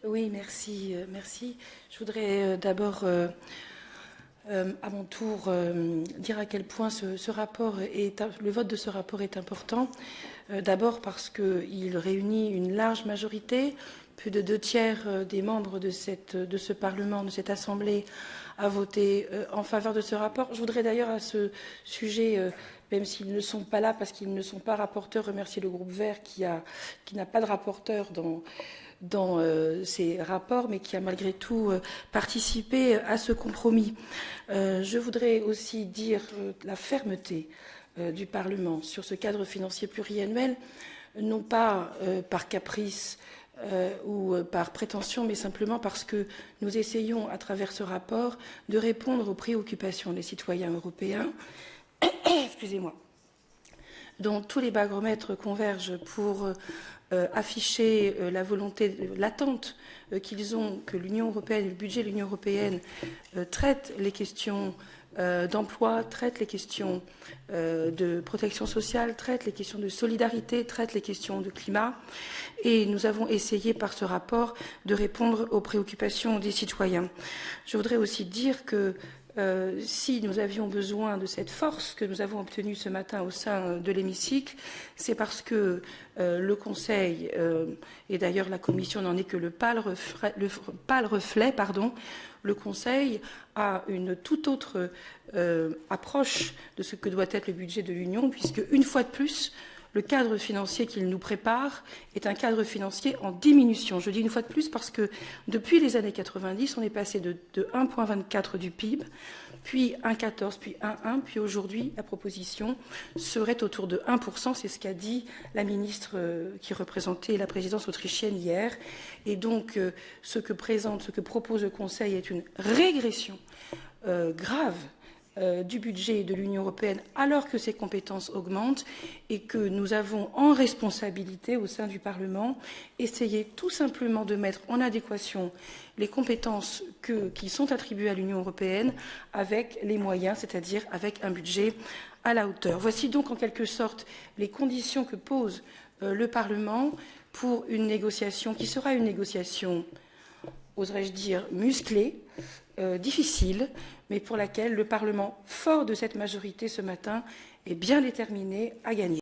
Oui, merci. Merci. Je voudrais d'abord, à mon tour, dire à quel point le vote de ce rapport est important. D'abord parce qu'il réunit une large majorité, plus de 2/3 des membres de ce Parlement, de cette Assemblée, à voter en faveur de ce rapport. Je voudrais d'ailleurs à ce sujet, même s'ils ne sont pas là parce qu'ils ne sont pas rapporteurs, remercier le groupe Vert qui n'a pas de rapporteur dans ces rapports, mais qui a malgré tout participé à ce compromis. Je voudrais aussi dire la fermeté du Parlement sur ce cadre financier pluriannuel, non pas par caprice ou par prétention, mais simplement parce que nous essayons, à travers ce rapport, de répondre aux préoccupations des citoyens européens, excusez-moi, dont tous les baromètres convergent pour afficher la volonté, l'attente qu'ils ont que l'Union européenne et le budget de l'Union européenne traitent les questions d'emploi, traitent les questions de protection sociale, traitent les questions de solidarité, traitent les questions de climat. Et nous avons essayé par ce rapport de répondre aux préoccupations des citoyens. Je voudrais aussi dire que si nous avions besoin de cette force que nous avons obtenue ce matin au sein de l'hémicycle, c'est parce que le Conseil, et d'ailleurs la Commission n'en est que le pâle reflet, le Conseil a une toute autre approche de ce que doit être le budget de l'Union, puisque, une fois de plus, le cadre financier qu'il nous prépare est un cadre financier en diminution. Je dis une fois de plus parce que depuis les années 90, on est passé de 1,24 du PIB, puis 1,14, puis 1,1, puis aujourd'hui, la proposition serait autour de 1%. C'est ce qu'a dit la ministre qui représentait la présidence autrichienne hier. Et donc, ce que propose le Conseil est une régression grave du budget de l'Union européenne alors que ses compétences augmentent et que nous avons en responsabilité au sein du Parlement essayé tout simplement de mettre en adéquation les compétences qui sont attribuées à l'Union européenne avec les moyens, c'est-à-dire avec un budget à la hauteur. Voici donc en quelque sorte les conditions que pose le Parlement pour une négociation qui sera une négociation, oserais-je dire, musclée, difficile, mais pour laquelle le Parlement, fort de cette majorité ce matin, est bien déterminé à gagner.